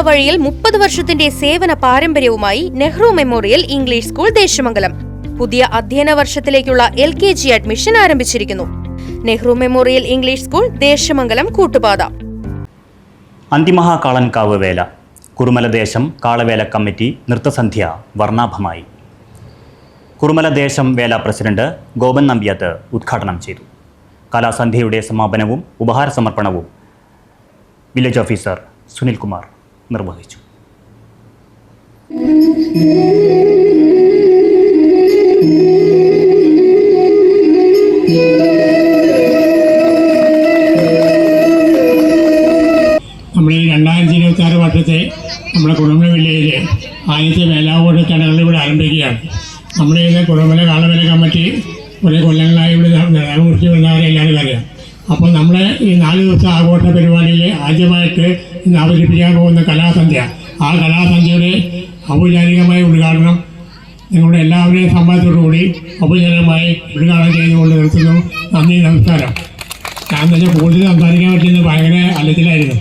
വഴിയിൽ 30 വർഷത്തിന്റെ സേവന പാരമ്പര്യവുമായി Nehru memorial English school Desamangalam പുതിയ അധ്യയന വർഷത്തിലേക്കുള്ള LKG അഡ്മിഷൻ ആരംഭിച്ചിരിക്കുന്നു. Nehru memorial English school Desamangalam Koottupatha. Anthimahakalankavu വേല കുറുമല ദേശം കാളവേല കമ്മിറ്റി നൃത്തസന്ധ്യ വർണ്ണാഭമായി. കുറുമല ദേശം വേല പ്രസിഡന്റ് ഗോപൻ നമ്പ്യാത്ത് ഉദ്ഘാടനം ചെയ്തു. കലാസന്ധ്യയുടെ സമാപനവും ഉപഹാര സമർപ്പണവും വില്ലേജ് ഓഫീസർ സുനിൽകുമാർ നിർവഹിച്ചു. നമ്മുടെ 2026 വർഷത്തെ നമ്മുടെ കുറുമല വില്ലേജിലെ ആദ്യത്തെ വേലാഘോഷ ചടങ്ങുകൾ ഇവിടെ ആരംഭിക്കുകയാണ്. നമ്മുടെ കുറുമല കാളവേല കമ്മിറ്റി കുറേ കൊല്ലങ്ങളായി ഇവിടെ കുറിച്ച് വന്നവരെ എല്ലാവരും അറിയാം. അപ്പോൾ നമ്മളെ ഈ 4 ദിവസത്തെ ആഘോഷ പരിപാടിയിൽ ആദ്യമായിട്ട് ഇന്ന് അവതരിപ്പിക്കാൻ പോകുന്ന കലാസന്ധ്യ, ആ കലാസന്ധ്യയുടെ ഔപചാരികമായ ഉദ്ഘാടനം നിങ്ങളുടെ എല്ലാവരുടെയും സമ്മതത്തോടുകൂടി ഔപചാരികമായി ഉദ്ഘാടനം ചെയ്തുകൊണ്ട് നിർത്തുന്നു. നന്ദി, നമസ്കാരം. ഞാൻ തന്നെ കൂടുതൽ സംസാരിക്കാൻ പറ്റുന്നത് ഭയങ്കര അല്ലത്തിലായിരുന്നു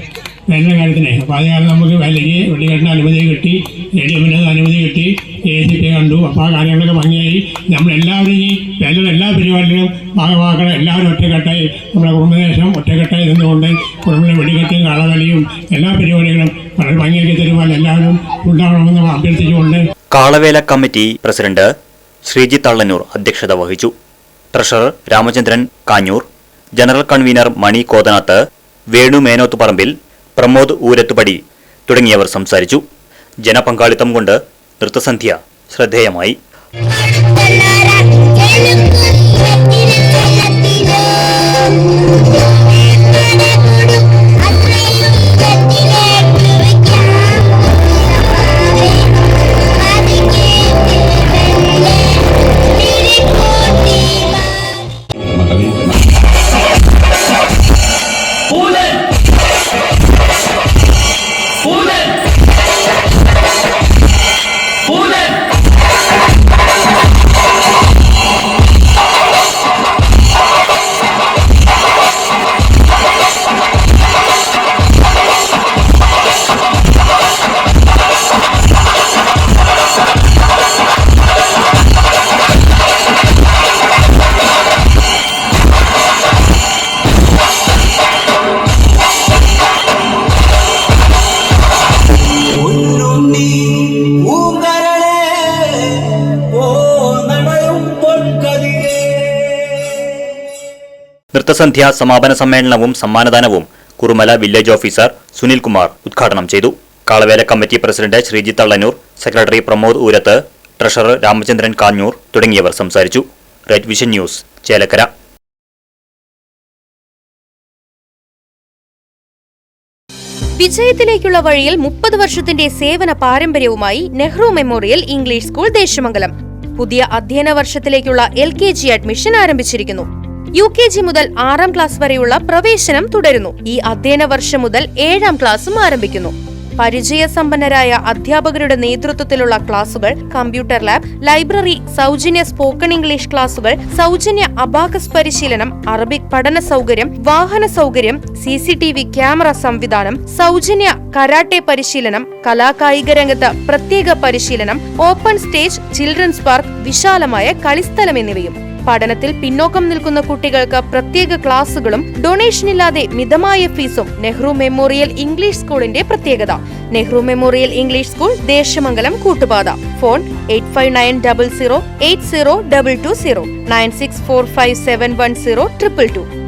വേണ്ട കാര്യത്തിന്. അപ്പോൾ അത് കാരണം നമുക്ക് വേലയ്ക്ക് വെള്ളിക്കെട്ടിന് അനുമതി കിട്ടി, ADM അനുമതി കിട്ടി, ACP കണ്ടു. അപ്പോൾ ആ കാര്യങ്ങളൊക്കെ ഭംഗിയായി നമ്മളെല്ലാവരും ഈ വേലയുടെ എല്ലാ പരിപാടികളും ഭാഗമാക്കണം. എല്ലാവരും ഒറ്റക്കെട്ടായി നമ്മുടെ കുടുംബദേശം ഒറ്റക്കെട്ടായി നിന്നുകൊണ്ട് കുടുംബ വെടിക്കെട്ടും കാളകളിയും എല്ലാ പരിപാടികളും വളരെ ഭംഗിയാക്കി തരുവാൻ എല്ലാവരും ഉണ്ടാകണമെന്ന് അഭ്യർത്ഥിച്ചുകൊണ്ട് കാളവേല കമ്മിറ്റി പ്രസിഡന്റ് ശ്രീജിത്ത് തള്ളന്നൂർ അധ്യക്ഷത വഹിച്ചു. Treasurer Ramachandran Kanjoor, general convener Mani Kothanath, Venu Menothuparambil, Pramod Urathupadi തുടങ്ങിയവർ സംസാരിച്ചു. ജനപങ്കാളിത്തം കൊണ്ട് നൃത്തസന്ധ്യ ശ്രദ്ധേയമായി. നൃത്തസന്ധ്യ സമാപന സമ്മേളനവും സമ്മാനദാനവും കുറുമല വില്ലേജ് ഓഫീസർ സുനിൽകുമാർ ഉദ്ഘാടനം ചെയ്തു. Kalavela committee president Sreejith Thallannur, secretary Pramod Urath, treasurer Ramachandran Kanjoor തുടങ്ങിയവർ സംസാരിച്ചു. Red vision news, Chelakkara. വിജയത്തിലേക്കുള്ള വഴിയിൽ 30 വർഷത്തിന്റെ സേവന പാരമ്പര്യവുമായി Nehru memorial English school Desamangalam പുതിയ അധ്യയന വർഷത്തിലേക്കുള്ള LKG അഡ്മിഷൻ ആരംഭിച്ചിരിക്കുന്നു. UKG മുതൽ 6ാം ക്ലാസ് വരെയുള്ള പ്രവേശനം തുടരുന്നു. ഈ അധ്യയന വർഷം മുതൽ 7ാം ക്ലാസും ആരംഭിക്കുന്നു. പരിചയസമ്പന്നരായ അധ്യാപകരുടെ നേതൃത്വത്തിലുള്ള ക്ലാസുകൾ, കമ്പ്യൂട്ടർ ലാബ്, ലൈബ്രറി, സൗജന്യ സ്പോക്കൺ ഇംഗ്ലീഷ് ക്ലാസുകൾ, സൗജന്യ അബാക്കസ് പരിശീലനം, അറബിക് പഠന സൗകര്യം, വാഹന സൗകര്യം, CCTV ക്യാമറ സംവിധാനം, സൗജന്യ കരാട്ടെ പരിശീലനം, കലാകായിക രംഗത്ത് പ്രത്യേക പരിശീലനം, ഓപ്പൺ സ്റ്റേജ്, ചിൽഡ്രൻസ് പാർക്ക്, വിശാലമായ കളിസ്ഥലം എന്നിവയും. പഠനത്തിൽ പിന്നോക്കം നിൽക്കുന്ന കുട്ടികൾക്ക് പ്രത്യേക ക്ലാസുകളും ഡൊണേഷനില്ലാതെ മിതമായ ഫീസും നെഹ്റു മെമ്മോറിയൽ ഇംഗ്ലീഷ് സ്കൂളിന്റെ പ്രത്യേകത. Nehru memorial English school Desamangalam Koottupatha. Phone 8590080220 9645710222.